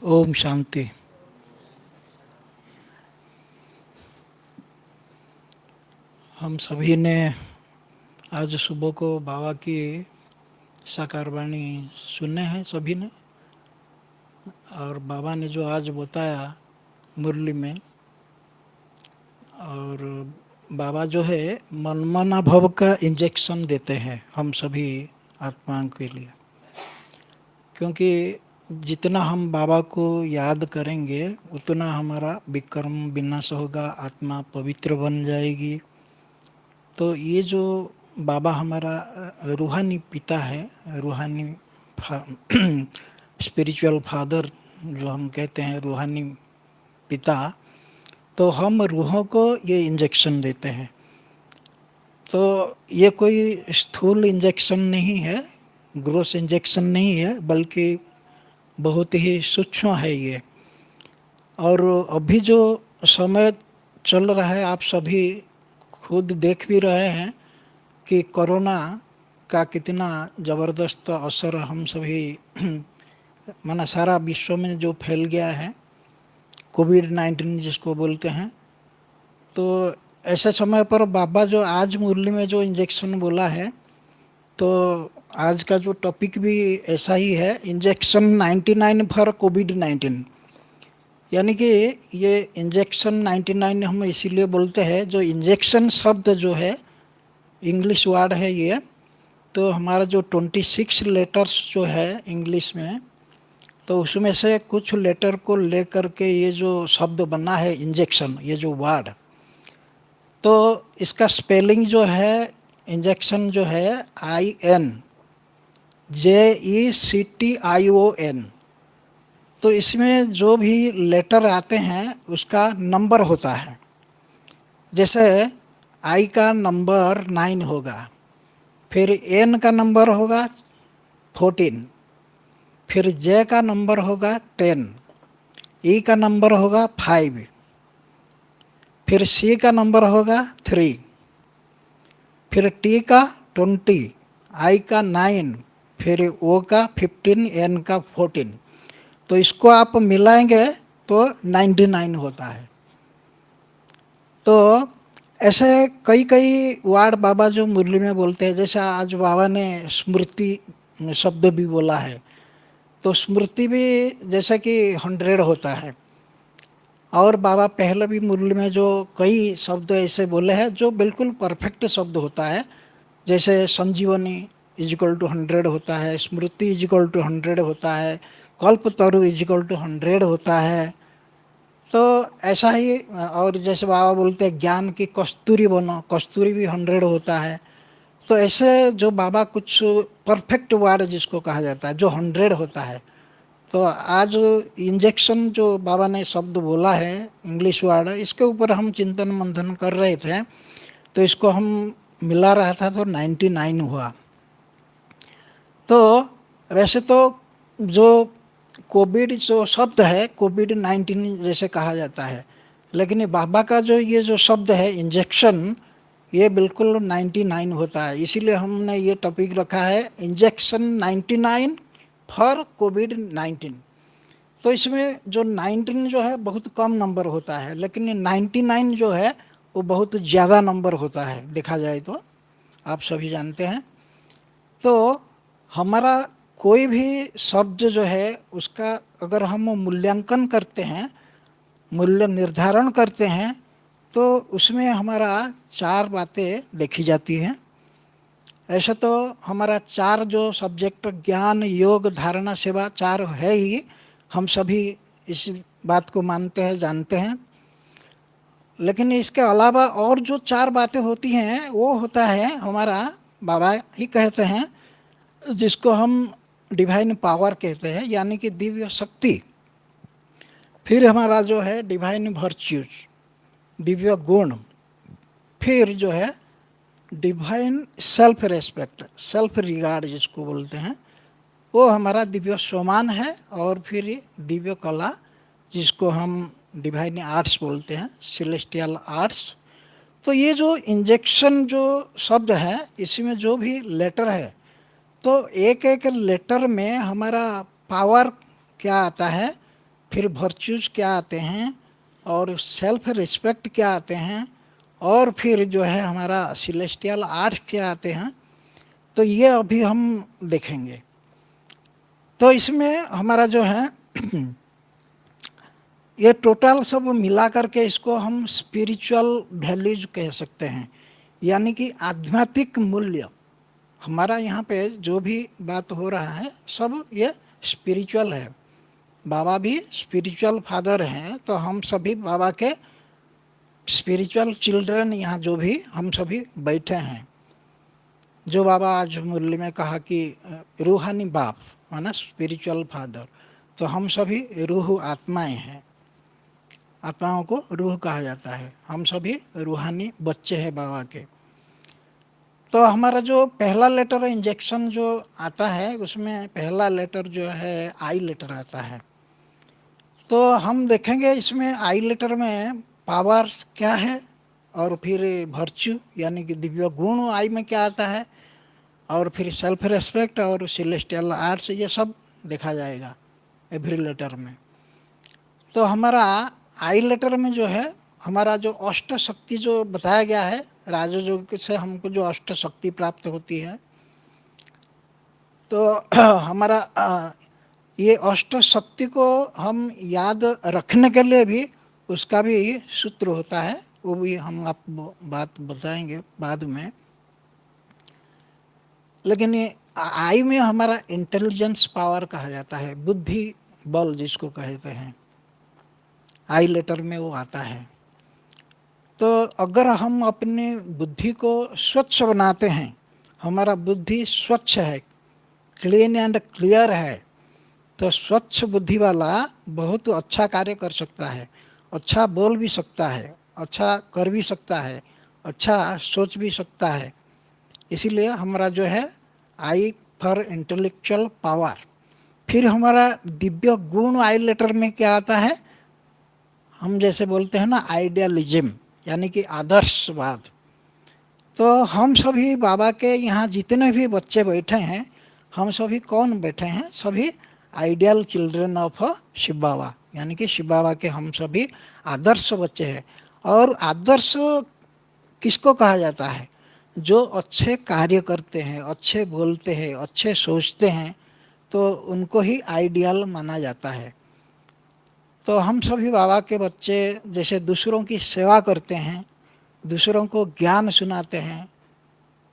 ओम शांति। हम सभी ने आज सुबह को बाबा की साकार वाणी सुने हैं सभी ने, और बाबा ने जो आज बताया मुरली में, और बाबा जो है मनमना भव का इंजेक्शन देते हैं हम सभी आत्माओं के लिए, क्योंकि जितना हम बाबा को याद करेंगे उतना हमारा विक्रम विनाश होगा, आत्मा पवित्र बन जाएगी। तो ये जो बाबा हमारा रूहानी पिता है, रूहानी स्पिरिचुअल फादर जो हम कहते हैं, रूहानी पिता, तो हम रूहों को ये इंजेक्शन देते हैं। तो ये कोई स्थूल इंजेक्शन नहीं है, ग्रोस इंजेक्शन नहीं है, बल्कि बहुत ही सूक्ष्म है ये। और अभी जो समय चल रहा है, आप सभी खुद देख भी रहे हैं कि कोरोना का कितना ज़बरदस्त असर हम सभी माना सारा विश्व में जो फैल गया है, कोविड-19 जिसको बोलते हैं। तो ऐसे समय पर बाबा जो आज मुरली में जो इंजेक्शन बोला है, तो आज का जो टॉपिक भी ऐसा ही है, इंजेक्शन 99 फॉर कोविड-19। यानी कि ये इंजेक्शन 99 हम इसीलिए बोलते हैं, जो इंजेक्शन शब्द जो है इंग्लिश वर्ड है ये, तो हमारा जो 26 लेटर्स जो है इंग्लिश में, तो उसमें से कुछ लेटर को लेकर के ये जो शब्द बना है इंजेक्शन, ये जो वर्ड, तो इसका स्पेलिंग जो है इंजेक्शन जो है INJECTION। तो इसमें जो भी लेटर आते हैं उसका नंबर होता है। जैसे आई का नंबर 9 होगा, फिर एन का नंबर होगा 14, फिर जे का नंबर होगा 10, ई का नंबर होगा 5, फिर सी का नंबर होगा 3, फिर टी का 20, आई का 9, फिर ओ का 15, एन का 14। तो इसको आप मिलाएंगे तो 99 होता है। तो ऐसे कई कई वर्ड बाबा जो मुरली में बोलते हैं, जैसे आज बाबा ने स्मृति शब्द भी बोला है, तो स्मृति भी जैसे कि 100 होता है। और बाबा पहले भी मुरली में जो कई शब्द ऐसे बोले हैं जो बिल्कुल परफेक्ट शब्द होता है, जैसे संजीवनी इजिकल टू 100 होता है, स्मृति इजिकल टू 100 होता है, कल्पतरु इजिकल टू 100 होता है। तो ऐसा ही, और जैसे बाबा बोलते हैं ज्ञान की कस्तूरी बनो, कस्तूरी भी 100 होता है। तो ऐसे जो बाबा कुछ परफेक्ट वर्ड जिसको कहा जाता है जो 100 होता है, तो आज इंजेक्शन जो बाबा ने शब्द बोला है इंग्लिश वर्ड, इसके ऊपर हम चिंतन मंथन कर रहे थे, तो इसको हम मिला रहा था तो 99 हुआ। तो वैसे तो जो कोविड जो शब्द है कोविड-19 जैसे कहा जाता है, लेकिन बाबा का जो ये जो शब्द है इंजेक्शन, ये बिल्कुल 99 होता है। इसीलिए हमने ये टॉपिक रखा है इंजेक्शन 99 फॉर कोविड-19। तो इसमें जो 19 जो है बहुत कम नंबर होता है, लेकिन ये 99 जो है वो बहुत ज़्यादा नंबर होता है देखा जाए तो, आप सभी जानते हैं। तो हमारा कोई भी शब्द जो है उसका अगर हम मूल्यांकन करते हैं, मूल्य निर्धारण करते हैं, तो उसमें हमारा 4 बातें देखी जाती हैं। ऐसे तो हमारा 4 जो सब्जेक्ट ज्ञान योग धारणा सेवा 4 है ही, हम सभी इस बात को मानते हैं जानते हैं। लेकिन इसके अलावा और जो 4 बातें होती हैं वो होता है हमारा, बाबा ही कहते हैं, जिसको हम डिवाइन पावर कहते हैं, यानी कि दिव्य शक्ति। फिर हमारा जो है डिवाइन वर्च्यूज, दिव्य गुण। फिर जो है divine self respect, self regard जिसको बोलते हैं, वो हमारा दिव्य सम्मान है। और फिर दिव्य कला जिसको हम डिवाइन आर्ट्स बोलते हैं, सेलेस्टियल आर्ट्स। तो ये जो इंजेक्शन जो शब्द है इसमें जो भी लेटर है, तो एक एक लेटर में हमारा पावर क्या आता है, फिर वर्च्यूज क्या आते हैं, और सेल्फ रिस्पेक्ट क्या आते हैं, और फिर जो है हमारा सिलेस्टियल आर्ट्स क्या आते हैं। तो ये अभी हम देखेंगे। तो इसमें हमारा जो है ये टोटल सब मिला करके इसको हम स्पिरिचुअल वैल्यूज कह सकते हैं, यानी कि आध्यात्मिक मूल्य। हमारा यहाँ पे जो भी बात हो रहा है सब ये स्पिरिचुअल है। बाबा भी स्पिरिचुअल फादर हैं, तो हम सभी बाबा के स्पिरिचुअल चिल्ड्रन यहाँ जो भी हम सभी बैठे हैं। जो बाबा आज मुरली में कहा कि रूहानी बाप माना स्पिरिचुअल फादर, तो हम सभी रूह आत्माएं हैं। आत्माओं को रूह कहा जाता है। हम सभी रूहानी बच्चे हैं बाबा के। तो हमारा जो पहला लेटर इंजेक्शन जो आता है उसमें पहला लेटर जो है आई लेटर आता है। तो हम देखेंगे इसमें आई लेटर में पावर्स क्या है, और फिर वर्च्यू यानी कि दिव्य गुण आई में क्या आता है, और फिर सेल्फ रेस्पेक्ट और सेलेस्टियल आर्ट्स, ये सब देखा जाएगा एवरी लेटर में। तो हमारा आई लेटर में जो है हमारा जो अष्ट शक्ति जो बताया गया है, राजयोग से हमको जो अष्ट शक्ति प्राप्त होती है, तो हमारा ये अष्ट शक्ति को हम याद रखने के लिए भी उसका भी सूत्र होता है, वो भी हम आपको बात बताएंगे बाद में। लेकिन ये आई में हमारा इंटेलिजेंस पावर कहा जाता है, बुद्धि बल जिसको कहते हैं, आई लेटर में वो आता है। तो अगर हम अपनी बुद्धि को स्वच्छ बनाते हैं, हमारा बुद्धि स्वच्छ है, क्लीन एंड क्लियर है, तो स्वच्छ बुद्धि वाला बहुत अच्छा कार्य कर सकता है, अच्छा बोल भी सकता है, अच्छा कर भी सकता है, अच्छा सोच भी सकता है। इसीलिए हमारा जो है आई फॉर इंटेलेक्चुअल पावर। फिर हमारा दिव्य गुण आई लेटर में क्या आता है, हम जैसे बोलते हैं ना आइडियलिज्म, यानी कि आदर्शवाद। तो हम सभी बाबा के यहाँ जितने भी बच्चे बैठे हैं, हम सभी कौन बैठे हैं, सभी आइडियल चिल्ड्रन ऑफ शिव बाबा, यानी कि शिव बाबा के हम सभी आदर्श बच्चे हैं। और आदर्श किसको कहा जाता है, जो अच्छे कार्य करते हैं, अच्छे बोलते हैं, अच्छे सोचते हैं, तो उनको ही आइडियल माना जाता है। तो हम सभी बाबा के बच्चे जैसे दूसरों की सेवा करते हैं, दूसरों को ज्ञान सुनाते हैं।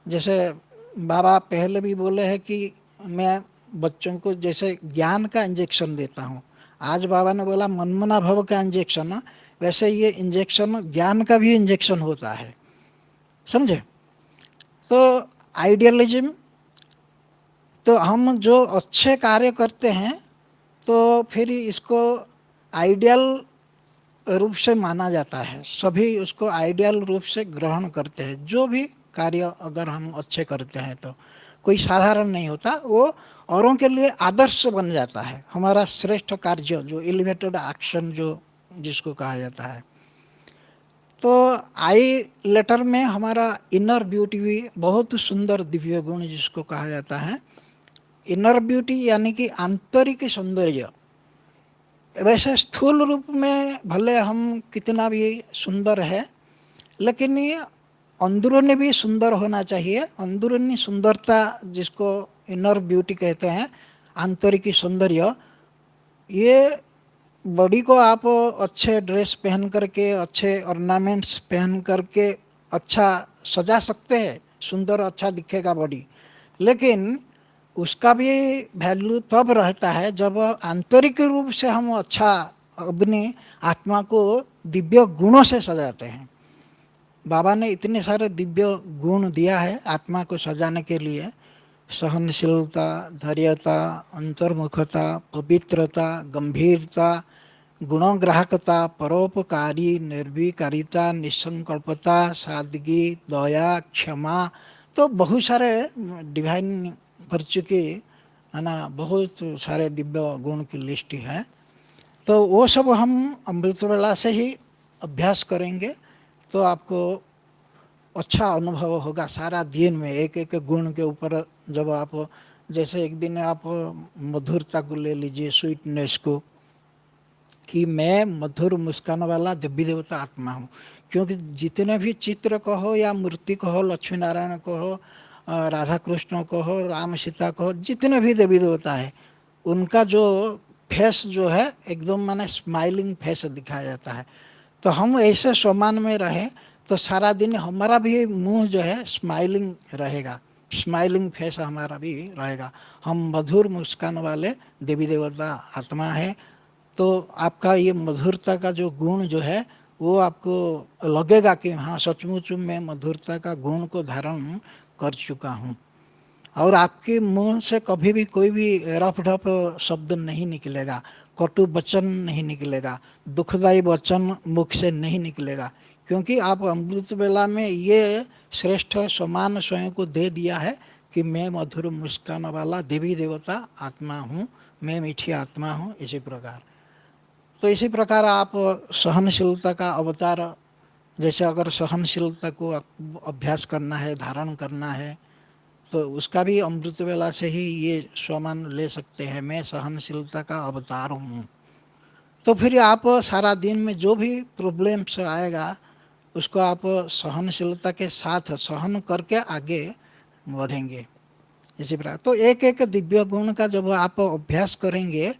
जैसे बाबा पहले भी बोले हैं कि मैं बच्चों को जैसे ज्ञान का इंजेक्शन देता हूँ, आज बाबा ने बोला मनमना भव का इंजेक्शन, वैसे ये इंजेक्शन ज्ञान का भी इंजेक्शन होता है, समझे। तो आइडियलिज्म, तो हम जो अच्छे कार्य करते हैं तो फिर इसको आइडियल रूप से माना जाता है, सभी उसको आइडियल रूप से ग्रहण करते हैं। जो भी कार्य अगर हम अच्छे करते हैं तो कोई साधारण नहीं होता, वो औरों के लिए आदर्श बन जाता है। हमारा श्रेष्ठ कार्य जो एलिवेटेड एक्शन जो जिसको कहा जाता है। तो आई लेटर में हमारा इनर ब्यूटी भी बहुत सुंदर दिव्य गुण जिसको कहा जाता है, इनर ब्यूटी यानी कि आंतरिक सौंदर्य। वैसे स्थूल रूप में भले हम कितना भी सुंदर है, लेकिन ये अंदरूनी भी सुंदर होना चाहिए। अंदरूनी सुंदरता जिसको इनर ब्यूटी कहते हैं, आंतरिक सौंदर्य, ये बॉडी को आप अच्छे ड्रेस पहन करके, अच्छे ऑर्नामेंट्स पहन करके अच्छा सजा सकते हैं, सुंदर अच्छा दिखेगा बॉडी, लेकिन उसका भी वैल्यू तब रहता है जब आंतरिक रूप से हम अच्छा अपनी आत्मा को दिव्य गुणों से सजाते हैं। बाबा ने इतने सारे दिव्य गुण दिया है आत्मा को सजाने के लिए, सहनशीलता, धैर्यता, अंतर्मुखता, पवित्रता, गंभीरता, गुणग्राहकता, परोपकारी, निर्विकारिता, निसंकल्पता, सादगी, दया, क्षमा। तो बहुत सारे डिवाइन वर्च्यू के, है ना, बहुत सारे दिव्य गुण की लिस्ट है। तो वो सब हम अमृत वेला से ही अभ्यास करेंगे तो आपको अच्छा अनुभव होगा सारा दिन में। एक एक गुण के ऊपर जब आप, जैसे एक दिन आप मधुरता को ले लीजिए, स्वीटनेस को, कि मैं मधुर मुस्कान वाला देवी देवता आत्मा हूँ। क्योंकि जितने भी चित्र कहो या मूर्ति कहो, लक्ष्मी नारायण कहो, राधा कृष्ण कहो, राम सीता कहो, जितने भी देवी देवता है उनका जो फेस जो है एकदम माने स्माइलिंग फेस दिखाया जाता है। तो हम ऐसे सम्मान में रहें तो सारा दिन हमारा भी मुंह जो है स्माइलिंग रहेगा, स्माइलिंग फेस हमारा भी रहेगा। हम मधुर मुस्कान वाले देवी देवता आत्मा है। तो आपका ये मधुरता का जो गुण जो है वो आपको लगेगा कि हाँ सचमुच मैं मधुरता का गुण को धारण कर चुका हूँ। और आपके मुंह से कभी भी कोई भी रफ ढप शब्द नहीं निकलेगा, कटु वचन नहीं निकलेगा, दुखदायी वचन मुख से नहीं निकलेगा। क्योंकि आप अमृत वेला में ये श्रेष्ठ सम्मान स्वयं को दे दिया है कि मैं मधुर मुस्कान वाला देवी देवता आत्मा हूँ, मैं मीठी आत्मा हूँ। इसी प्रकार तो इसी प्रकार आप सहनशीलता का अवतार, जैसे अगर सहनशीलता को अभ्यास करना है, धारण करना है, तो उसका भी अमृत वेला से ही ये सम्मान ले सकते हैं, मैं सहनशीलता का अवतार हूँ। तो फिर आप सारा दिन में जो भी प्रॉब्लम्स आएगा उसको आप सहनशीलता के साथ सहन करके आगे बढ़ेंगे। इसी प्रकार तो एक एक दिव्य गुण का जब आप अभ्यास करेंगे,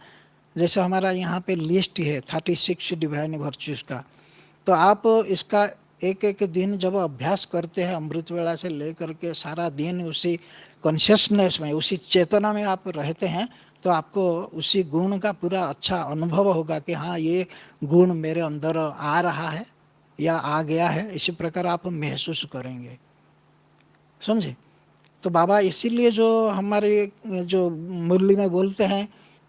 जैसे हमारा यहाँ पे लिस्ट है 36 डिवाइन वर्च्यूज का, तो आप इसका एक एक दिन जब अभ्यास करते हैं अमृत वेला से लेकर के सारा दिन उसी कॉन्शियसनेस में, उसी चेतना में आप रहते हैं, तो आपको उसी गुण का पूरा अच्छा अनुभव होगा कि हाँ ये गुण मेरे अंदर आ रहा है या आ गया है। इसी प्रकार आप महसूस करेंगे, समझे। तो बाबा इसीलिए जो हमारे जो मुरली में बोलते हैं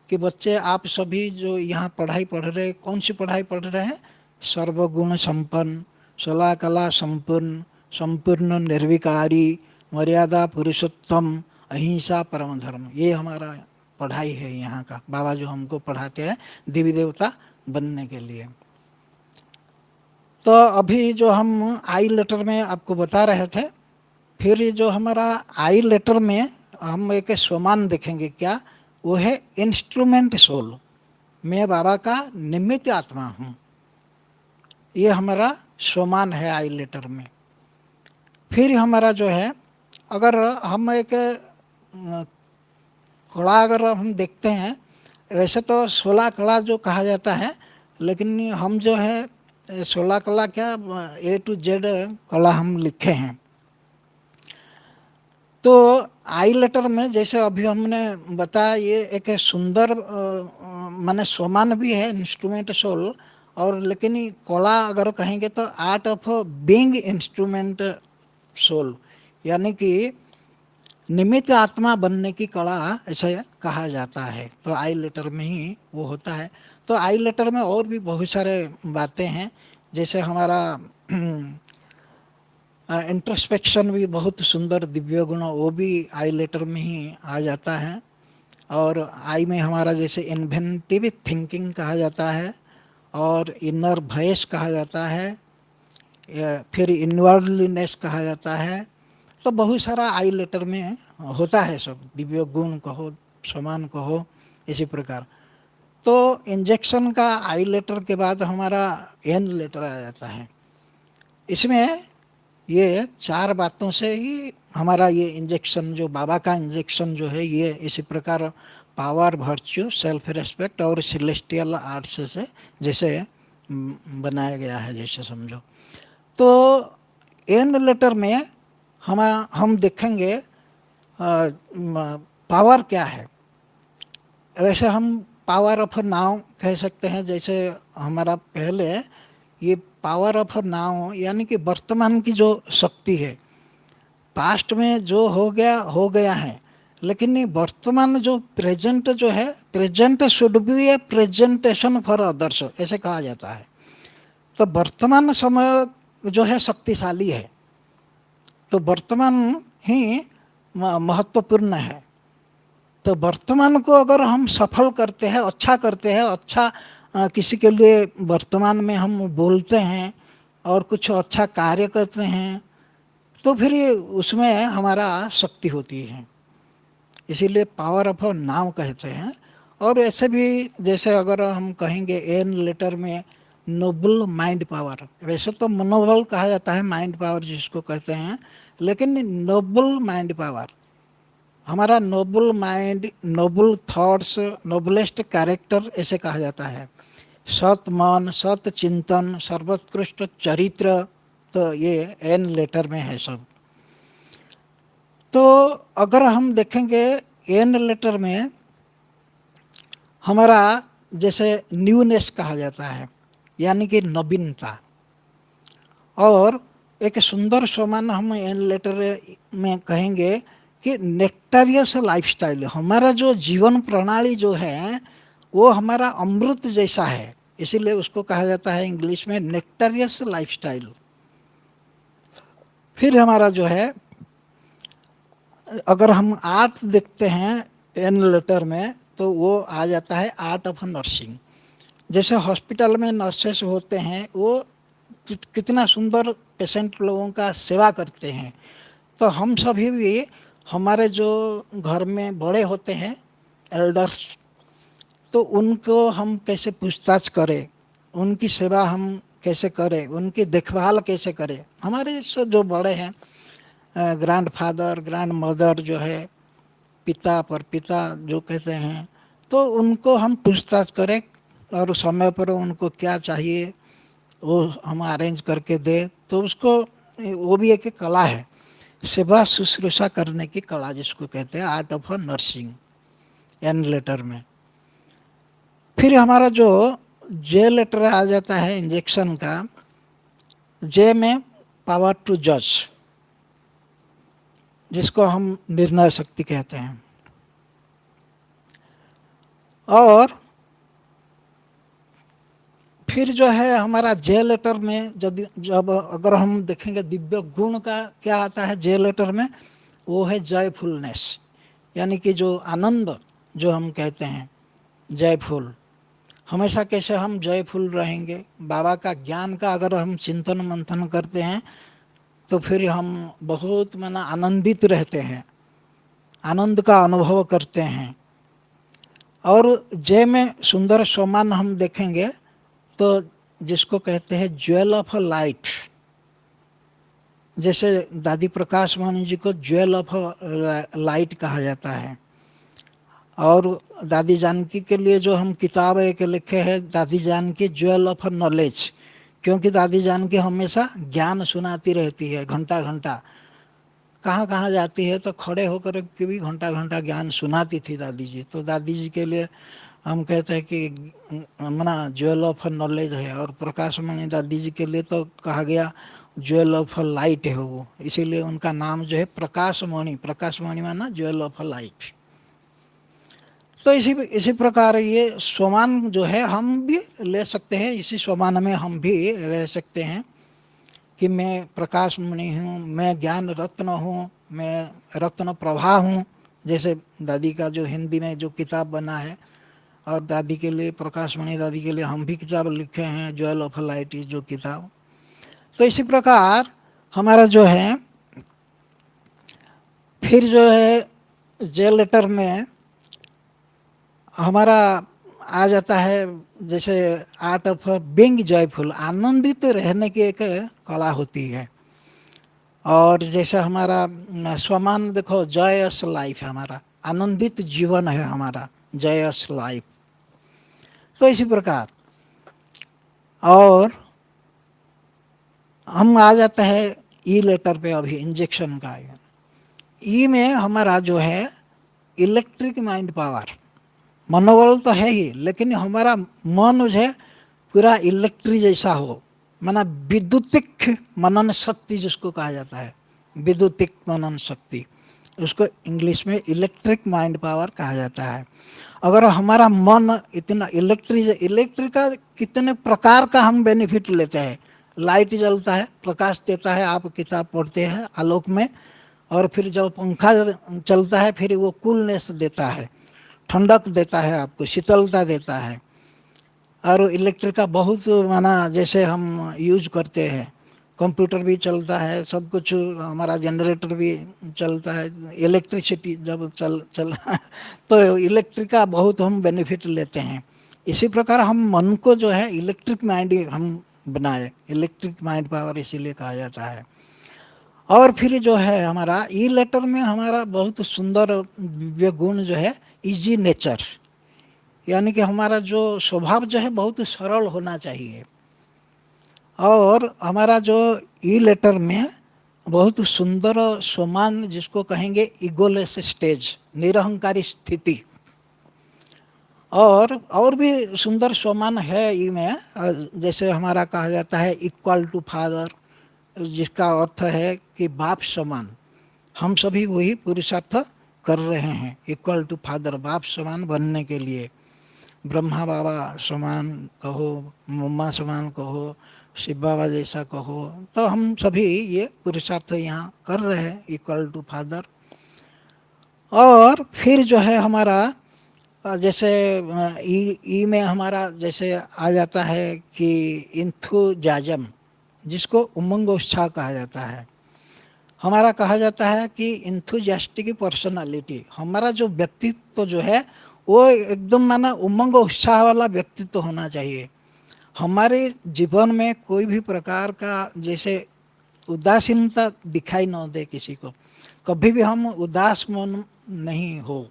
कि बच्चे आप सभी जो यहाँ पढ़ाई पढ़ रहे, कौन सी पढ़ाई पढ़ रहे हैं? सर्वगुण संपन्न, सला कला संपूर्ण, संपूर्ण निर्विकारी, मर्यादा पुरुषोत्तम, अहिंसा परम धर्म, ये हमारा पढ़ाई है यहाँ का। बाबा जो हमको पढ़ाते हैं देवी देवता बनने के लिए। तो अभी जो हम आई लेटर में आपको बता रहे थे, फिर ये जो हमारा आई लेटर में हम एक सम्मान देखेंगे, क्या वो है? इंस्ट्रूमेंट सोल, मैं बाबा का निमित्त आत्मा हूँ, ये हमारा सम्मान है आई लेटर में। फिर हमारा जो है, अगर हम एक कड़ा अगर हम देखते हैं, वैसे तो 16 कला जो कहा जाता है, लेकिन हम जो है 16 कला क्या A to Z कला हम लिखे हैं। तो आई लेटर में जैसे अभी हमने बताया, ये एक सुंदर माने सम्मान भी है इंस्ट्रूमेंट सोल, और लेकिन कला अगर कहेंगे तो art of being instrument soul, यानी कि निमित्त आत्मा बनने की कला ऐसे कहा जाता है। तो आई लेटर में ही वो होता है। तो आई लेटर में और भी बहुत सारे बातें हैं, जैसे हमारा इंट्रोस्पेक्शन भी बहुत सुंदर दिव्य गुण, वो भी आई लेटर में ही आ जाता है। और आई में हमारा जैसे इन्वेंटिव थिंकिंग कहा जाता है, और इनर वॉइस कहा जाता है, फिर इनवर्डलीनेस कहा जाता है। तो बहुत सारा आई लेटर में होता है, सब दिव्य गुण कहो, समान कहो, इसी प्रकार। तो इंजेक्शन का आई लेटर के बाद हमारा एन लेटर आ जाता है। इसमें ये 4 बातों से ही हमारा ये इंजेक्शन, जो बाबा का इंजेक्शन जो है, ये इसी प्रकार पावर, वर्च्यू, सेल्फ रिस्पेक्ट और सेलेस्टियल आर्ट्स से जैसे बनाया गया है, जैसे समझो। तो एन लेटर में हम देखेंगे पावर क्या है। वैसे हम पावर ऑफ नाउ कह सकते हैं, जैसे हमारा पहले ये पावर ऑफ नाउ यानी कि वर्तमान की जो शक्ति है, पास्ट में जो हो गया है, लेकिन ये वर्तमान जो प्रेजेंट जो है, present should be A presentation for others, ऐसे कहा जाता है। तो वर्तमान समय जो है शक्तिशाली है, तो वर्तमान ही महत्वपूर्ण है। तो वर्तमान को अगर हम सफल करते हैं, अच्छा करते हैं, अच्छा किसी के लिए वर्तमान में हम बोलते हैं और कुछ अच्छा कार्य करते हैं, तो फिर ये उसमें हमारा शक्ति होती है। इसीलिए पावर ऑफ नाउ कहते हैं। और ऐसे भी जैसे अगर हम कहेंगे एन लेटर में नोबल माइंड पावर, वैसे तो मनोबल कहा जाता है माइंड पावर जिसको कहते हैं, लेकिन नोबल माइंड पावर, हमारा noble mind, noble thoughts, noblest character ऐसे कहा जाता है। सत मन, सत चिंतन, सर्वोत्कृष्ट चरित्र, तो ये एन लेटर में है सब। तो अगर हम देखेंगे एन लेटर में हमारा जैसे न्यूनेस कहा जाता है, यानी कि नवीनता, और एक सुंदर समान हम एन लेटर में कहेंगे कि नेक्टारियस लाइफस्टाइल, हमारा जो जीवन प्रणाली जो है वो हमारा अमृत जैसा है, इसीलिए उसको कहा जाता है इंग्लिश में नेक्टारियस लाइफस्टाइल। फिर हमारा जो है, अगर हम आर्ट देखते हैं एन लेटर में, तो वो आ जाता है आर्ट ऑफ नर्सिंग। जैसे हॉस्पिटल में नर्सेस होते हैं, वो कितना सुंदर पेशेंट लोगों का सेवा करते हैं। तो हम सभी भी, हमारे जो घर में बड़े होते हैं एल्डर्स, तो उनको हम कैसे पूछताछ करें, उनकी सेवा हम कैसे करें, उनकी देखभाल कैसे करें। हमारे से जो बड़े हैं, ग्रैंड फादर, ग्रैंड मदर जो है, पिता पर पिता जो कहते हैं, तो उनको हम पूछताछ करें और समय पर उनको क्या चाहिए वो हम अरेंज करके दे। तो उसको, वो भी एक कला है, सेवा शुश्रूषा करने की कला जिसको कहते हैं art of nursing N letter में। फिर हमारा जो जे लेटर आ जाता है इंजेक्शन का, जे में पावर टू जज, जिसको हम निर्णय शक्ति कहते हैं। और फिर जो है हमारा जे लेटर में जब अगर हम देखेंगे दिव्य गुण का क्या आता है जे लेटर में, वो है जयफुलनेस, यानी कि जो आनंद जो हम कहते हैं जयफुल, हमेशा कैसे हम जयफुल रहेंगे। बाबा का ज्ञान का अगर हम चिंतन मंथन करते हैं तो फिर हम बहुत माना आनंदित रहते हैं, आनंद का अनुभव करते हैं। और जय में सुंदर सोमान हम देखेंगे तो जिसको कहते हैं ज्वेल ऑफ लाइट, जैसे दादी प्रकाश वाणी जी को ज्वेल ऑफ लाइट कहा जाता है। और दादी जानकी के लिए जो हम किताब एक लिखे हैं, दादी जानकी ज्वेल ऑफ नॉलेज, क्योंकि दादी जानकी हमेशा ज्ञान सुनाती रहती है, घंटा घंटा कहाँ कहाँ जाती है तो खड़े होकर के भी घंटा घंटा ज्ञान सुनाती थी दादी जी। तो दादी जी के लिए हम कहते हैं कि मना ज्वेल ऑफ नॉलेज है, और प्रकाश मणि दादी जी के लिए तो कहा गया ज्वेल ऑफ लाइट है वो, इसीलिए उनका नाम जो है प्रकाश मणि, प्रकाश मणि माना ज्वेल ऑफ लाइट। तो इसी प्रकार ये स्वमान जो है हम भी ले सकते हैं, इसी स्वमान में हम भी ले सकते हैं कि मैं प्रकाश मणि हूँ, मैं ज्ञान रत्न हूँ, मैं रत्न प्रभा हूँ। जैसे दादी का जो हिंदी में जो किताब बना है, और दादी के लिए, प्रकाश मणि दादी के लिए हम भी किताब लिखे हैं, ज्वेल ऑफ लाइट जो किताब। तो इसी प्रकार हमारा जो है, फिर जो है जे लेटर में हमारा आ जाता है जैसे आर्ट ऑफ बीइंग जॉयफुल, आनंदित रहने की एक कला होती है। और जैसे हमारा स्वमान देखो जयस लाइफ है, हमारा आनंदित जीवन है हमारा, जयस लाइफ। तो इसी प्रकार और हम आ जाते हैं ई लेटर पे, अभी इंजेक्शन का। ई में हमारा जो है इलेक्ट्रिक माइंड पावर, मनोबल तो है ही, लेकिन हमारा मन जो है पूरा इलेक्ट्रिक जैसा हो, माना विद्युतिक मनन शक्ति जिसको कहा जाता है, विद्युतिक मनन शक्ति, उसको इंग्लिश में इलेक्ट्रिक माइंड पावर कहा जाता है। अगर हमारा मन इतना इलेक्ट्रिक का कितने प्रकार का हम बेनिफिट लेते हैं। लाइट जलता है, प्रकाश देता है, आप किताब पढ़ते हैं आलोक में, और फिर जब पंखा चलता है फिर वो कूलनेस देता है, ठंडक देता है, आपको शीतलता देता है। और इलेक्ट्रिक का बहुत माना जैसे हम यूज करते हैं, कंप्यूटर भी चलता है, सब कुछ, हमारा जनरेटर भी चलता है, इलेक्ट्रिसिटी जब चल चल तो इलेक्ट्रिक का बहुत हम बेनिफिट लेते हैं। इसी प्रकार हम मन को जो है इलेक्ट्रिक माइंड हम बनाए, इलेक्ट्रिक माइंड पावर इसीलिए कहा जाता है। और फिर जो है हमारा ई लेटर में हमारा बहुत सुंदर दिव्य गुण जो है इजी नेचर, यानी कि हमारा जो स्वभाव जो है बहुत सरल होना चाहिए। और हमारा जो ई लेटर में बहुत सुंदर सोमान, जिसको कहेंगे ईगोलेस स्टेज, निरहंकारी स्थिति, और भी सुंदर सोमान है ई में। जैसे हमारा कहा जाता है इक्वल टू फादर, जिसका अर्थ है कि बाप समान। हम सभी वही पुरुषार्थ कर रहे हैं, इक्वल टू फादर, बाप समान बनने के लिए। ब्रह्मा बाबा समान कहो, मम्मा समान कहो, शिव बाबा जैसा कहो, तो हम सभी ये पुरुषार्थ यहाँ कर रहे हैं, इक्वल टू फादर। और फिर जो है हमारा जैसे ई में हमारा जैसे आ जाता है कि इंथुजाजम, जिसको उमंग उत्साह कहा जाता है। हमारा कहा जाता है कि इंथुजास्टिक पर्सनालिटी, हमारा जो व्यक्तित्व जो है वो एकदम माना उमंग उत्साह वाला व्यक्तित्व होना चाहिए। हमारे जीवन में कोई भी प्रकार का जैसे उदासीनता दिखाई न दे किसी को, कभी भी हम उदास मन नहीं हो,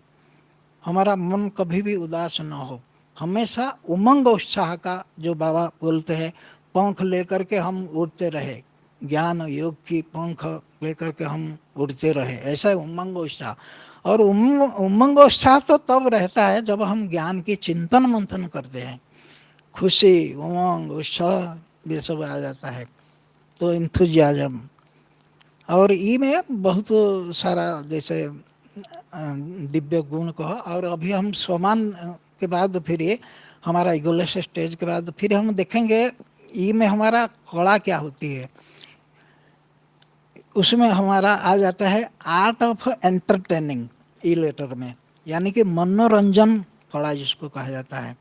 हमारा मन कभी भी उदास न हो, हमेशा उमंग उत्साह का, जो बाबा बोलते हैं पंख लेकर के हम उड़ते रहे, ज्ञान योग की पंख लेकर के हम उड़ते रहे, ऐसा उमंग उत्साह। और उमंग उत्साह तो तब रहता है जब हम ज्ञान की चिंतन मंथन करते हैं, खुशी उमंग उत्साह ये सब आ जाता है, तो इंथुजियाज्म। और ई में बहुत सारा जैसे दिव्य गुण कहो। और अभी हम सोमान के बाद फिर ये हमारा ईगोलेस स्टेज के बाद फिर हम देखेंगे ई में हमारा कला क्या होती है। उसमें हमारा आ जाता है art of entertaining E letter में, यानी कि मनोरंजन कला जिसको कहा जाता है।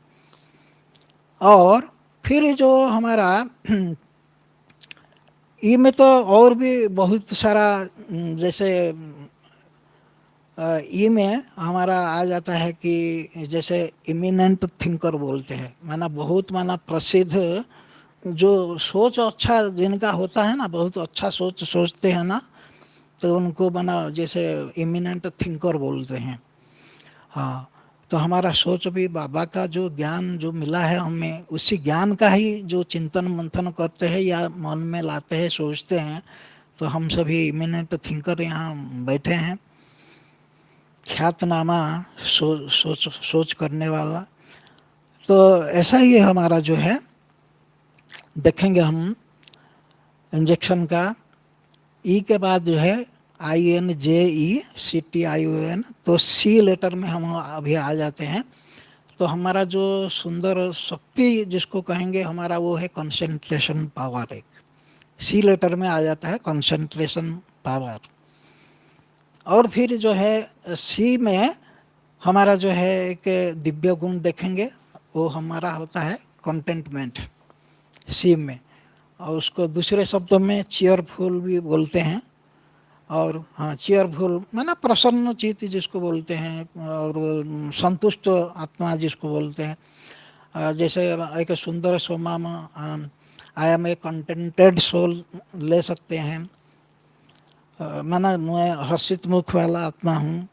और फिर जो हमारा ई में तो और भी बहुत सारा जैसे ई में हमारा आ जाता है कि जैसे इमिनेंट थिंकर बोलते हैं, माना बहुत माना प्रसिद्ध, जो सोच अच्छा जिनका होता है ना, बहुत अच्छा सोच सोचते हैं ना, तो उनको माना जैसे इमिनेंट थिंकर बोलते हैं। हाँ, तो हमारा सोच भी बाबा का जो ज्ञान जो मिला है हमें, उसी ज्ञान का ही जो चिंतन मंथन करते हैं या मन में लाते हैं, सोचते हैं, तो हम सभी इमिनेंट थिंकर यहाँ बैठे हैं, ख्यातनामा सोच करने वाला। तो ऐसा ही हमारा जो है देखेंगे हम इंजेक्शन का ई के बाद जो है INJECTION, तो सी लेटर में हम अभी आ जाते हैं। तो हमारा जो सुंदर शक्ति जिसको कहेंगे हमारा, वो है कंसंट्रेशन पावर। एक सी लेटर में आ जाता है कंसंट्रेशन पावर। और फिर जो है सी में हमारा जो है एक दिव्य गुण देखेंगे, वो हमारा होता है कंटेंटमेंट सी में, और उसको दूसरे शब्दों में चीयरफुल भी बोलते हैं। और हाँ, चीयरफुल माना प्रसन्न चित्त जिसको बोलते हैं, और संतुष्ट आत्मा जिसको बोलते हैं। जैसे एक सुंदर सोमा में I am a contented soul ले सकते हैं, माना मैं हर्षित मुख वाला आत्मा हूँ।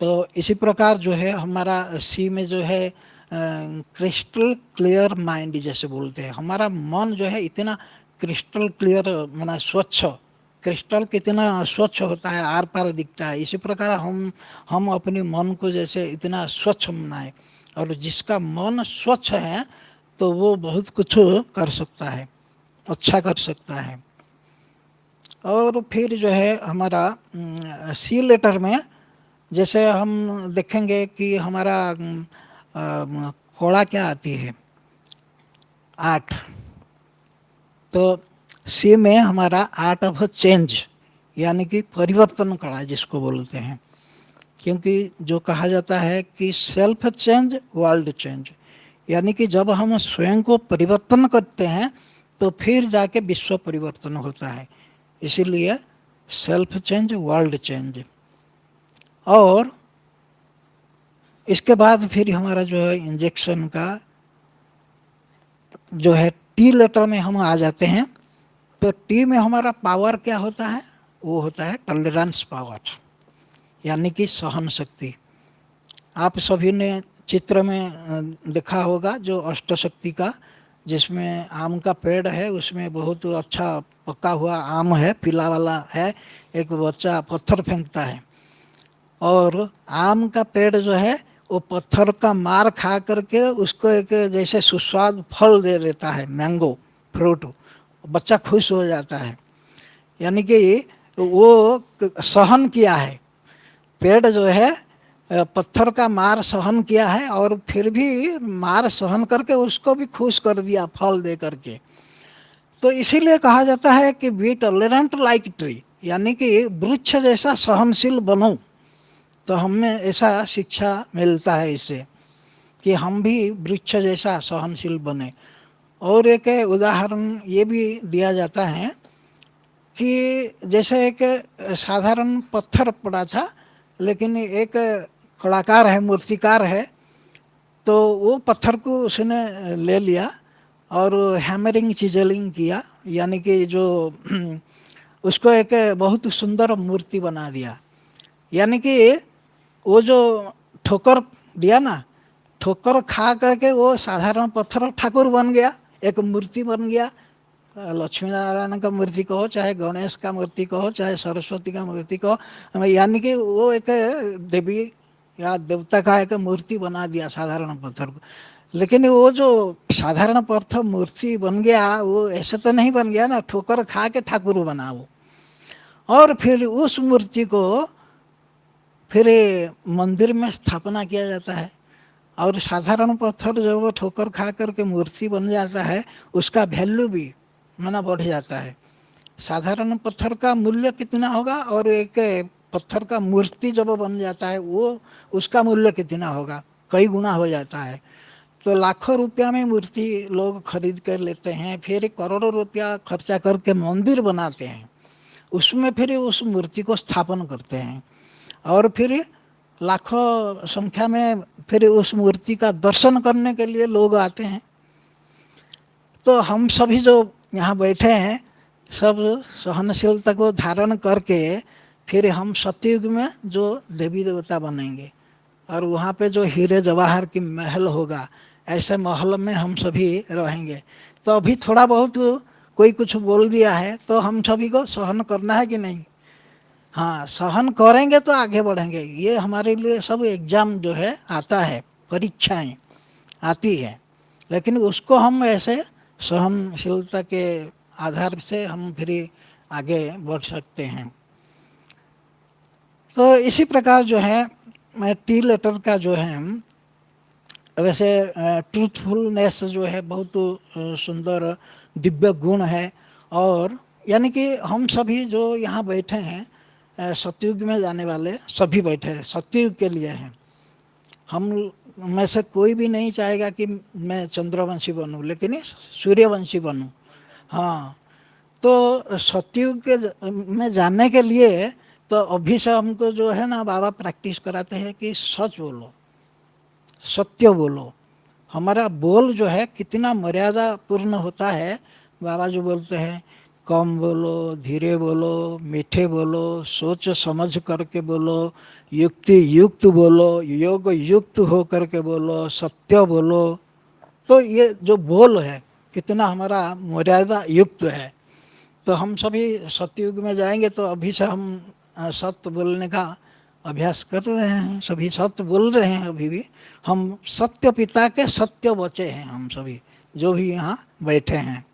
तो इसी प्रकार जो है हमारा सी में जो है क्रिस्टल क्लियर माइंड जैसे बोलते हैं, हमारा मन जो है इतना क्रिस्टल क्लियर, माना स्वच्छ, क्रिस्टल कितना स्वच्छ होता है, आर पार दिखता है, इसी प्रकार हम अपने मन को जैसे इतना स्वच्छ बनाए। और जिसका मन स्वच्छ है तो वो बहुत कुछ कर सकता है, अच्छा कर सकता है। और फिर जो है हमारा सी लेटर में जैसे हम देखेंगे कि हमारा कोड़ा क्या आती है, 8। तो सी में हमारा आर्ट ऑफ चेंज, यानी कि परिवर्तन कला जिसको बोलते हैं। क्योंकि जो कहा जाता है कि सेल्फ चेंज वर्ल्ड चेंज, यानी कि जब हम स्वयं को परिवर्तन करते हैं तो फिर जाके विश्व परिवर्तन होता है। इसीलिए सेल्फ चेंज वर्ल्ड चेंज। और इसके बाद फिर हमारा जो है इंजेक्शन का जो है टी लेटर में हम आ जाते हैं। तो टी में हमारा पावर क्या होता है? वो होता है टॉलरेंस पावर, यानी कि सहन शक्ति। आप सभी ने चित्र में देखा होगा जो अष्ट शक्ति का, जिसमें आम का पेड़ है, उसमें बहुत अच्छा पका हुआ आम है, पीला वाला है। एक बच्चा पत्थर फेंकता है और आम का पेड़ जो है वो पत्थर का मार खा करके उसको एक जैसे सुस्वाद फल दे देता है, मैंगो फ्रूट। बच्चा खुश हो जाता है, यानी कि वो सहन किया है। पेड़ जो है पत्थर का मार सहन किया है और फिर भी मार सहन करके उसको भी खुश कर दिया फल दे करके। तो इसीलिए कहा जाता है कि बी टॉलरेंट लाइक ट्री, यानी कि वृक्ष जैसा सहनशील बनो। तो हमें ऐसा शिक्षा मिलता है इससे कि हम भी वृक्ष जैसा सहनशील बने। और एक उदाहरण ये भी दिया जाता है कि जैसे एक साधारण पत्थर पड़ा था, लेकिन एक कलाकार है, मूर्तिकार है, तो वो पत्थर को उसने ले लिया और हैमरिंग चिजलिंग किया, यानी कि जो उसको एक बहुत सुंदर मूर्ति बना दिया। यानी कि वो जो ठोकर दिया ना, ठोकर खा करके वो साधारण पत्थर ठाकुर बन गया, एक मूर्ति बन गया। लक्ष्मी नारायण का मूर्ति कहो, चाहे गणेश का मूर्ति कहो, चाहे सरस्वती का मूर्ति कहो, यानी कि वो एक देवी या देवता का एक मूर्ति बना दिया साधारण पत्थर को। लेकिन वो जो साधारण पत्थर मूर्ति बन गया, वो ऐसे तो नहीं बन गया ना, ठोकर खा के ठाकुर बना वो। और फिर उस मूर्ति को फिर मंदिर में स्थापना किया जाता है। और साधारण पत्थर जब वो ठोकर खा करके मूर्ति बन जाता है, उसका वैल्यू भी माना बढ़ जाता है। साधारण पत्थर का मूल्य कितना होगा और एक पत्थर का मूर्ति जब बन जाता है वो उसका मूल्य कितना होगा, कई गुना हो जाता है। तो लाखों रुपया में मूर्ति लोग खरीद कर लेते हैं, फिर करोड़ों रुपया खर्चा करके मंदिर बनाते हैं, उसमें फिर उस मूर्ति को स्थापन करते हैं और फिर लाखों संख्या में फिर उस मूर्ति का दर्शन करने के लिए लोग आते हैं। तो हम सभी जो यहाँ बैठे हैं सब सहनशीलता को धारण करके फिर हम सतयुग में जो देवी देवता बनेंगे और वहाँ पे जो हीरे जवाहर की महल होगा, ऐसे महल में हम सभी रहेंगे। तो अभी थोड़ा बहुत कोई कुछ बोल दिया है तो हम सभी को सहन करना है कि नहीं? हाँ, सहन करेंगे तो आगे बढ़ेंगे। ये हमारे लिए सब एग्जाम जो है आता है, परीक्षाएं आती है, लेकिन उसको हम ऐसे सहनशीलता के आधार से हम फिर आगे बढ़ सकते हैं। तो इसी प्रकार जो है मैं टी लेटर का जो है वैसे ट्रूथफुलनेस जो है बहुत सुंदर दिव्य गुण है। और यानी कि हम सभी जो यहाँ बैठे हैं सतयुग में जाने वाले सभी बैठे हैं, सतयुग के लिए हैं। हम में से कोई भी नहीं चाहेगा कि मैं चंद्रवंशी बनूं, लेकिन सूर्यवंशी बनूं। हाँ, तो सतयुग के में जाने के लिए तो अभी से हमको जो है ना बाबा प्रैक्टिस कराते हैं कि सच बोलो, सत्य बोलो। हमारा बोल जो है कितना मर्यादा पूर्ण होता है। बाबा जो बोलते हैं कम बोलो, धीरे बोलो, मीठे बोलो, सोच समझ करके बोलो, युक्ति युक्त बोलो, योग युक्त हो करके बोलो, सत्य बोलो। तो ये जो बोल है कितना हमारा मर्यादा युक्त है। तो हम सभी सतयुग में जाएंगे तो अभी से हम सत्य बोलने का अभ्यास कर रहे हैं, सभी सत्य बोल रहे हैं। अभी भी हम सत्य पिता के सत्य बचे हैं, हम सभी जो भी यहाँ बैठे हैं।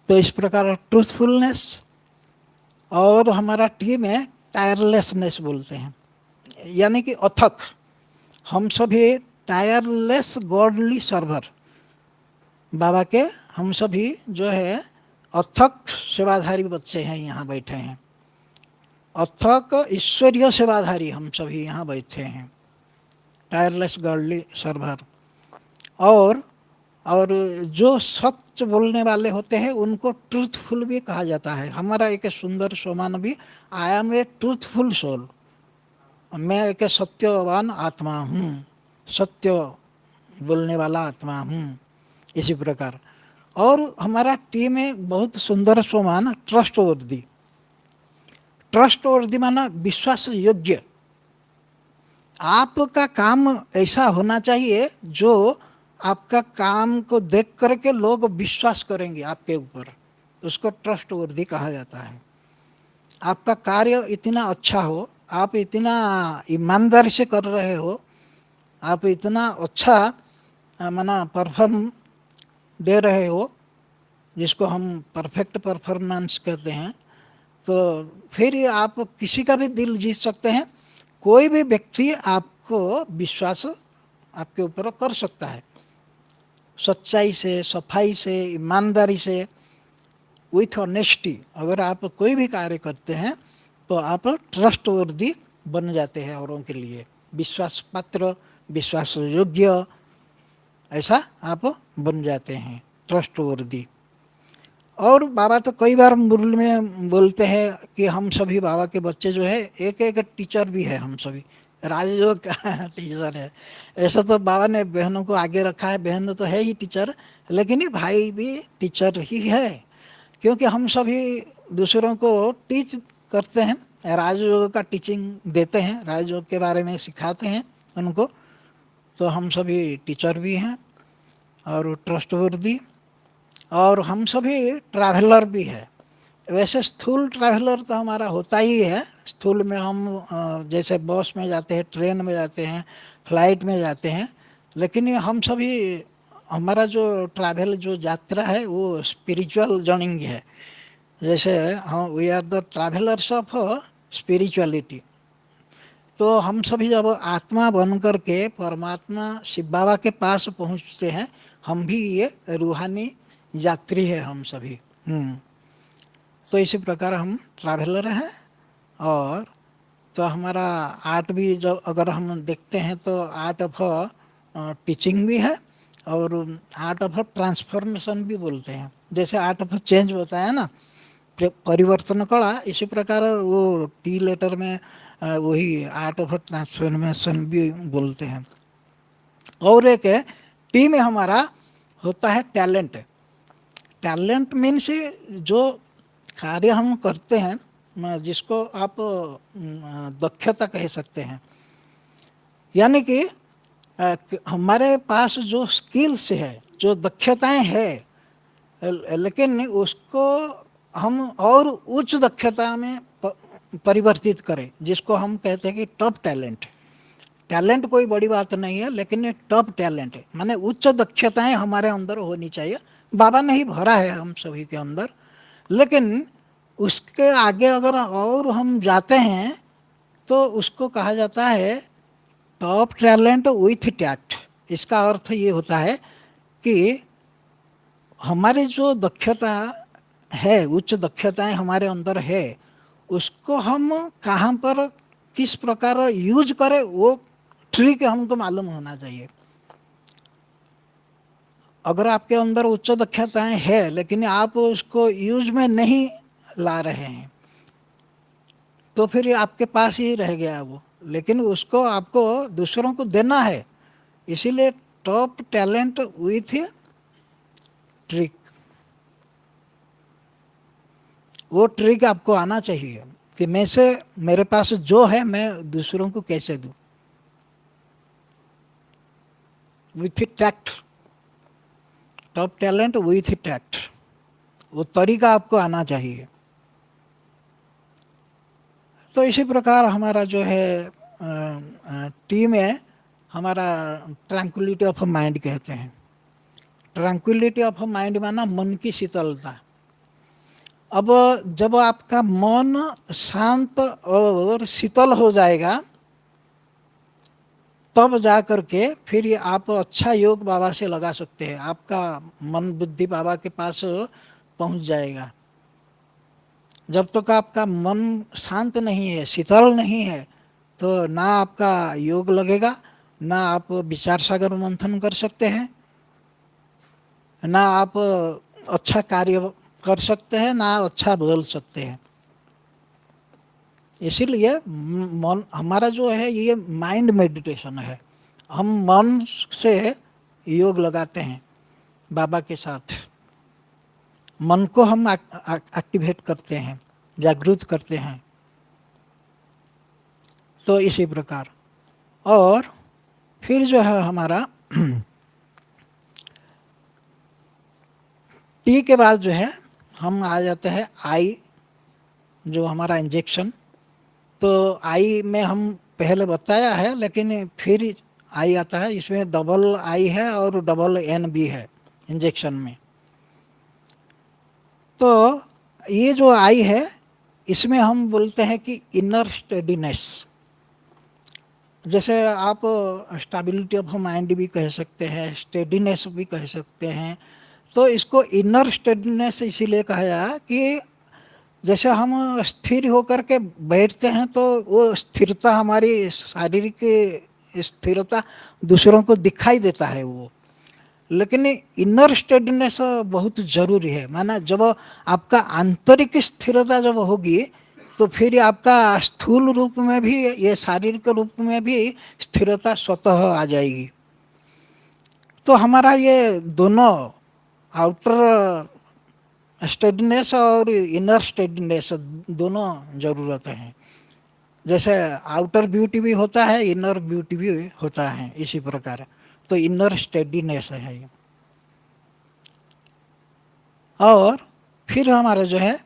तो इस प्रकार ट्रूथफुलनेस और हमारा टी में टायरलेसनेस बोलते हैं, यानी कि अथक। हम सभी टायरलेस गॉडली सर्वर बाबा के, हम सभी जो है अथक सेवाधारी बच्चे हैं, यहाँ बैठे हैं। अथक ईश्वरीय सेवाधारी हम सभी यहाँ बैठे हैं, टायरलेस गॉडली सर्वर। और और जो सच बोलने वाले होते हैं उनको ट्रूथफुल भी कहा जाता है। हमारा एक सुंदर सोमान भी, I am a truthful soul, मैं एक सत्यवान आत्मा हूँ, सत्य बोलने वाला आत्मा हूँ, इसी प्रकार। और हमारा टी में बहुत सुंदर सोमान ट्रस्ट वर्दी। ट्रस्ट वर्दी माना विश्वास योग्य। आपका काम ऐसा होना चाहिए जो आपका काम को देख करके लोग विश्वास करेंगे आपके ऊपर, उसको ट्रस्ट वर्दी कहा जाता है। आपका कार्य इतना अच्छा हो, आप इतना ईमानदारी से कर रहे हो, आप इतना अच्छा माना परफॉर्म दे रहे हो, जिसको हम परफेक्ट परफॉर्मेंस कहते हैं, तो फिर आप किसी का भी दिल जीत सकते हैं। कोई भी व्यक्ति आपको विश्वास आपके ऊपर कर सकता है, सच्चाई से, सफाई से, ईमानदारी से, विथ ऑनेस्टी। अगर आप कोई भी कार्य करते हैं तो आप ट्रस्टवर्दी बन जाते हैं औरों के लिए, विश्वास पात्र, विश्वास योग्य, ऐसा आप बन जाते हैं, ट्रस्टवर्दी। और बाबा तो कई बार मुरली में बोलते हैं कि हम सभी बाबा के बच्चे जो है एक एक टीचर भी है, हम सभी राजयोग का टीचर है। ऐसा तो बाबा ने बहनों को आगे रखा है, बहन तो है ही टीचर, लेकिन ये भाई भी टीचर ही है, क्योंकि हम सभी दूसरों को टीच करते हैं, राजयोग का टीचिंग देते हैं, राजयोग के बारे में सिखाते हैं उनको। तो हम सभी टीचर भी हैं और ट्रस्टवर्दी, और हम सभी ट्रैवलर भी है। वैसे स्थूल ट्रैवलर तो हमारा होता ही है, स्थूल में हम जैसे बस में जाते हैं, ट्रेन में जाते हैं, फ्लाइट में जाते हैं, लेकिन ये हम सभी, हमारा जो ट्रैवल जो यात्रा है वो स्पिरिचुअल जर्निंग है। जैसे हम we are the travellers of spirituality. तो हम सभी जब आत्मा बन करके परमात्मा शिव बाबा के पास पहुंचते हैं, हम भी ये रूहानी यात्री है हम सभी। तो इसी प्रकार हम ट्रैवलर हैं। और तो हमारा आर्ट भी जब अगर हम देखते हैं तो आर्ट ऑफ टीचिंग भी है, और आर्ट ऑफ ट्रांसफॉर्मेशन भी बोलते हैं। जैसे आर्ट ऑफ चेंज होता है ना, परिवर्तन कला, इसी प्रकार वो टी लेटर में वही आर्ट ऑफ ट्रांसफॉर्मेशन भी बोलते हैं। और एक है टी में हमारा होता है टैलेंट। टैलेंट मीन्स जो कार्य हम करते हैं, जिसको आप दक्षता कह सकते हैं, यानी कि हमारे पास जो स्किल्स है, जो दक्षताएं हैं, लेकिन उसको हम और उच्च दक्षता में परिवर्तित करें, जिसको हम कहते हैं कि टॉप टैलेंट। टैलेंट कोई बड़ी बात नहीं है, लेकिन ये टॉप टैलेंट है, माने उच्च दक्षताएं हमारे अंदर होनी चाहिए। बाबा ने ही भरा है हम सभी के अंदर, लेकिन उसके आगे अगर और हम जाते हैं तो उसको कहा जाता है टॉप टैलेंट विथ टैक्ट। इसका अर्थ ये होता है कि हमारी जो दक्षता है, उच्च दक्षताएं हमारे अंदर है, उसको हम कहाँ पर किस प्रकार यूज करें, वो ट्रिक हमको मालूम होना चाहिए। अगर आपके अंदर उच्च दक्षताएं है लेकिन आप उसको यूज में नहीं ला रहे हैं, तो फिर ये आपके पास ही रह गया वो, लेकिन उसको आपको दूसरों को देना है। इसीलिए टॉप टैलेंट विथ ट्रिक, वो ट्रिक आपको आना चाहिए कि मैं से मेरे पास जो है मैं दूसरों को कैसे दूं, with tact. Top talent with tact, वो तरीका आपको आना चाहिए। तो इसी प्रकार हमारा जो है टीम है, हमारा ट्रैंक्विलिटी ऑफ माइंड कहते हैं। ट्रैंक्विलिटी ऑफ माइंड माना मन की शीतलता। अब जब आपका मन शांत और शीतल हो जाएगा, तब जा कर के फिर ये आप अच्छा योग बाबा से लगा सकते हैं, आपका मन बुद्धि बाबा के पास पहुंच जाएगा। जब तक आपका मन शांत नहीं है, शीतल नहीं है, तो ना आपका योग लगेगा, ना आप विचार सागर मंथन कर सकते हैं, ना आप अच्छा कार्य कर सकते हैं ना अच्छा बोल सकते हैं। इसीलिए मन हमारा जो है ये माइंड मेडिटेशन है। हम मन से योग लगाते हैं बाबा के साथ, मन को हम एक्टिवेट करते हैं, जागृत करते हैं। तो इसी प्रकार और फिर जो है हमारा टी के बाद जो है हम आ जाते हैं आई, जो हमारा इंजेक्शन। तो आई में हम पहले बताया है, लेकिन फिर आई आता है, इसमें डबल आई है और डबल एन भी है इंजेक्शन में। तो ये जो आई है इसमें हम बोलते हैं कि इनर स्टेडीनेस। जैसे आप स्टेबिलिटी ऑफ माइंड भी कह सकते हैं, स्टेडीनेस भी कह सकते हैं। तो इसको इनर स्टेडीनेस इसीलिए कहा जाए कि जैसे हम स्थिर होकर के बैठते हैं तो वो स्थिरता, हमारी शारीरिक स्थिरता दूसरों को दिखाई देता है वो, लेकिन इनर स्टेडीनेस बहुत ज़रूरी है। माना जब आपका आंतरिक स्थिरता जब होगी तो फिर आपका स्थूल रूप में भी, ये शारीरिक रूप में भी स्थिरता स्वतः आ जाएगी। तो हमारा ये दोनों आउटर स्टेडीनेस और इनर स्टेडीनेस दोनों ज़रूरत हैं। जैसे आउटर ब्यूटी भी होता है, इनर ब्यूटी भी होता है, इसी प्रकार। तो इनर स्टेडीनेस है। और फिर हमारा जो है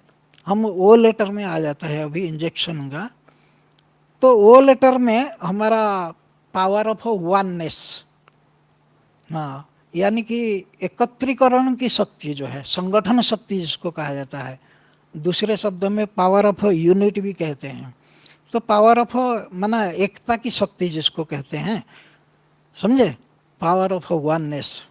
हम ओ लेटर में आ जाता है अभी इंजेक्शन का। तो ओ लेटर में हमारा पावर ऑफ वननेस, हाँ, यानी कि एकत्रीकरण की शक्ति जो है, संगठन शक्ति जिसको कहा जाता है, दूसरे शब्दों में पावर ऑफ यूनिटी भी कहते हैं। तो पावर ऑफ माना एकता की शक्ति जिसको कहते हैं, समझे, पावर ऑफ वननेस।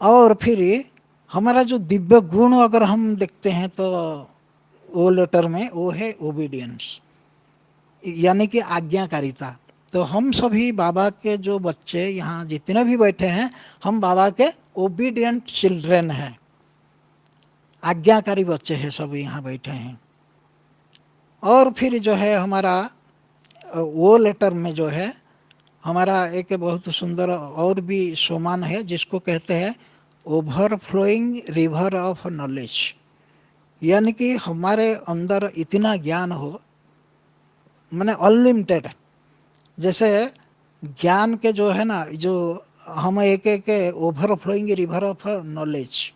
और फिर हमारा जो दिव्य गुण अगर हम देखते हैं तो वो लेटर में वो है ओबीडियंस, यानी कि आज्ञाकारिता। तो हम सभी बाबा के जो बच्चे यहाँ जितने भी बैठे हैं, हम बाबा के ओबीडियंट चिल्ड्रेन हैं, आज्ञाकारी बच्चे हैं सब यहाँ बैठे हैं। और फिर जो है हमारा वो लेटर में जो है हमारा एक बहुत सुंदर और भी सोमान है जिसको कहते हैं ओवरफ्लोइंग रिवर ऑफ नॉलेज। यानी कि हमारे अंदर इतना ज्ञान हो, माने अनलिमिटेड। जैसे ज्ञान के जो है ना, जो हम एक एक ओवरफ्लोइंग रिवर ऑफ नॉलेज,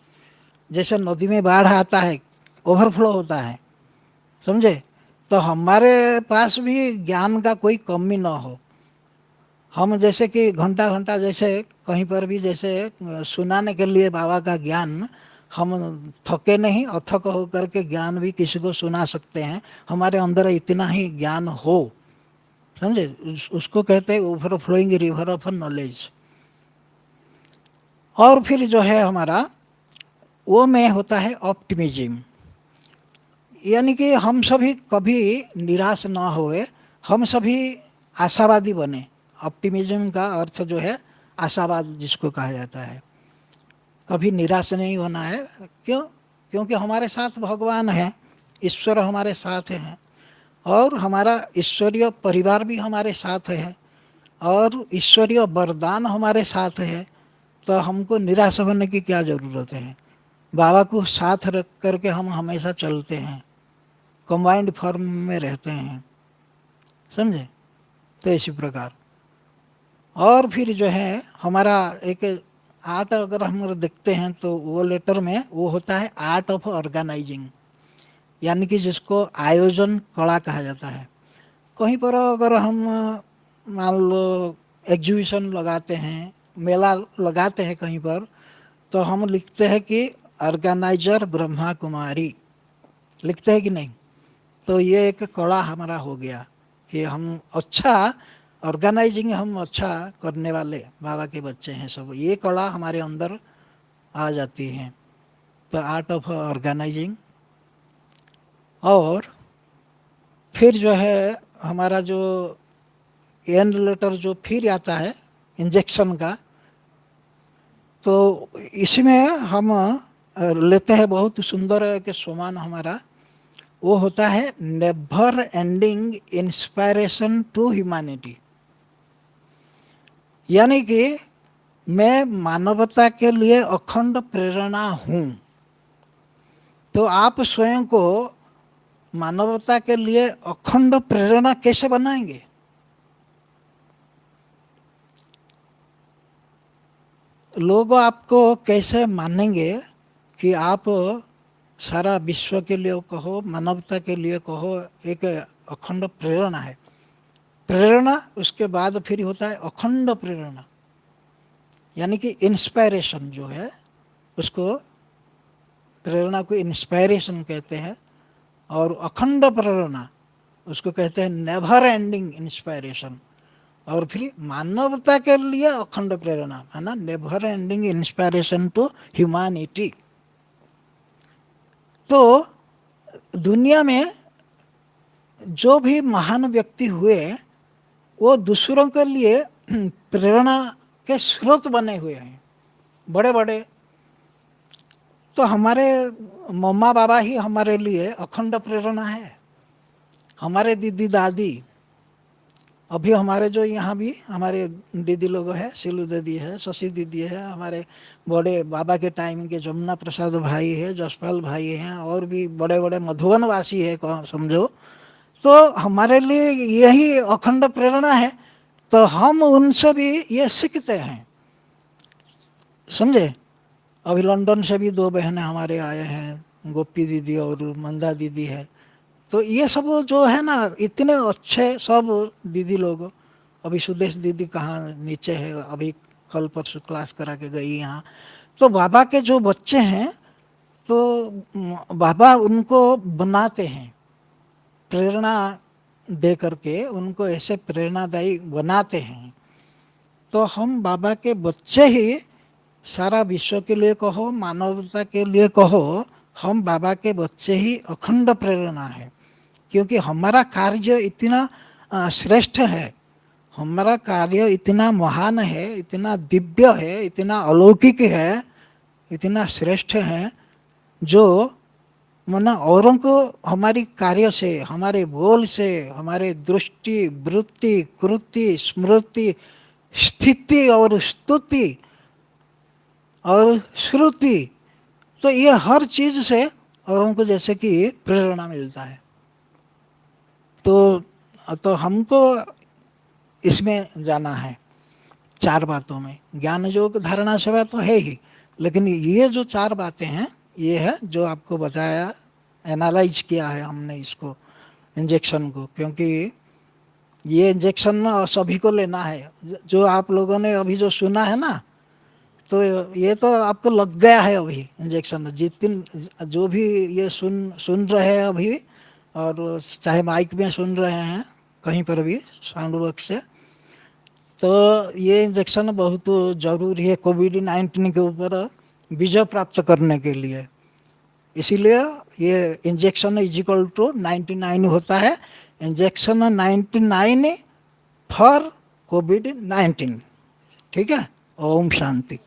जैसे नदी में बाढ़ आता है, ओवरफ्लो होता है, समझे। तो हमारे पास भी ज्ञान का कोई कमी ना हो। हम जैसे कि घंटा घंटा जैसे कहीं पर भी जैसे सुनाने के लिए बाबा का ज्ञान, हम थके नहीं, अथक होकर के ज्ञान भी किसी को सुना सकते हैं। हमारे अंदर इतना ही ज्ञान हो, समझे, उसको कहते हैं ओवरफ्लोइंग रिवर ऑफ नॉलेज। और फिर जो है हमारा वो में होता है ऑप्टिमिज्म, यानी कि हम सभी कभी निराश ना होए, हम सभी आशावादी बने। ऑप्टिमिज्म का अर्थ जो है आशावाद जिसको कहा जाता है। कभी निराश नहीं होना है। क्यों? क्योंकि हमारे साथ भगवान है, ईश्वर हमारे साथ हैं, और हमारा ईश्वरीय परिवार भी हमारे साथ है, और ईश्वरीय वरदान हमारे साथ है। तो हमको निराश होने की क्या ज़रूरत है। बाबा को साथ रख करके हम हमेशा चलते हैं, कंबाइंड फॉर्म में रहते हैं, समझे। तो इसी प्रकार और फिर जो है हमारा एक आर्ट अगर हम देखते हैं तो वो लेटर में वो होता है आर्ट ऑफ ऑर्गेनाइजिंग, यानी कि जिसको आयोजन कला कहा जाता है। कहीं पर अगर हम मान लो एग्जीबिशन लगाते हैं, मेला लगाते हैं कहीं पर, तो हम लिखते हैं कि ऑर्गेनाइजर ब्रह्मा कुमारी, लिखते हैं कि नहीं। तो ये एक कला हमारा हो गया कि हम अच्छा ऑर्गेनाइजिंग, हम अच्छा करने वाले बाबा के बच्चे हैं सब, ये कला हमारे अंदर आ जाती है। तो आर्ट ऑफ ऑर्गेनाइजिंग। और फिर जो है हमारा जो एंड लेटर जो फिर आता है इंजेक्शन का, तो इसमें हम लेते हैं, बहुत सुंदर एक सोमान हमारा, वो होता है never ending inspiration to humanity. यानी कि मैं मानवता के लिए अखंड प्रेरणा हूँ। तो आप स्वयं को मानवता के लिए अखंड प्रेरणा कैसे बनाएंगे? लोग आपको कैसे मानेंगे कि आप सारा विश्व के लिए कहो, मानवता के लिए कहो, एक अखंड प्रेरणा है। प्रेरणा, उसके बाद फिर होता है अखंड प्रेरणा, यानी कि इंस्पायरेशन जो है उसको, प्रेरणा को इंस्पायरेशन कहते हैं, और अखंड प्रेरणा उसको कहते हैं नेवर एंडिंग इंस्पायरेशन। और फिर मानवता के लिए अखंड प्रेरणा है ना, never ending inspiration to humanity. तो दुनिया में जो भी महान व्यक्ति हुए वो दूसरों के लिए प्रेरणा के स्रोत बने हुए हैं, बड़े बड़े। तो हमारे मम्मा बाबा ही हमारे लिए अखंड प्रेरणा है, हमारे दीदी दादी। अभी हमारे जो यहाँ भी हमारे दीदी लोग हैं, सिलू दीदी है, शशि दीदी है, हमारे बड़े बाबा के टाइम के जमुना प्रसाद भाई है, जसपाल भाई हैं, और भी बड़े बड़े मधुबन वासी है समझो। तो हमारे लिए यही अखंड प्रेरणा है। तो हम उनसे भी ये सीखते हैं, समझे। अभी लंदन से भी दो बहनें हमारे आए हैं, गोपी दीदी और मंदा दीदी है। तो ये सब जो है ना, इतने अच्छे सब दीदी लोग। अभी सुदेश दीदी कहाँ नीचे है, अभी कल परसों क्लास करा के गई यहाँ। तो बाबा के जो बच्चे हैं, तो बाबा उनको बनाते हैं, प्रेरणा दे करके उनको ऐसे प्रेरणादायी बनाते हैं। तो हम बाबा के बच्चे ही, सारा विश्व के लिए कहो, मानवता के लिए कहो, हम बाबा के बच्चे ही अखंड प्रेरणा है। क्योंकि हमारा कार्य इतना श्रेष्ठ है, हमारा कार्य इतना महान है, इतना दिव्य है, इतना अलौकिक है, इतना श्रेष्ठ है, जो माना औरों को हमारी कार्य से, हमारे बोल से, हमारे दृष्टि, वृत्ति, कृति, स्मृति, स्थिति और स्तुति और श्रुति, तो ये हर चीज से औरों को जैसे कि प्रेरणा मिलता है। तो हमको इसमें जाना है, चार बातों में। ज्ञान योग धारणा सेवा तो है ही, लेकिन ये जो चार बातें हैं, ये है जो आपको बताया, एनालाइज किया है हमने इसको, इंजेक्शन को। क्योंकि ये इंजेक्शन सभी को लेना है। जो आप लोगों ने अभी जो सुना है ना, तो ये तो आपको लग गया है अभी इंजेक्शन। जितने जो भी ये सुन रहे हैं अभी, और चाहे माइक में सुन रहे हैं, कहीं पर भी साउंड बॉक्स से, तो ये इंजेक्शन बहुत ज़रूरी है कोविड-19 के ऊपर विजय प्राप्त करने के लिए। इसीलिए ये इंजेक्शन इज इक्वल टू 99 होता है। इंजेक्शन 99 फॉर कोविड-19। ठीक है। ओम शांति।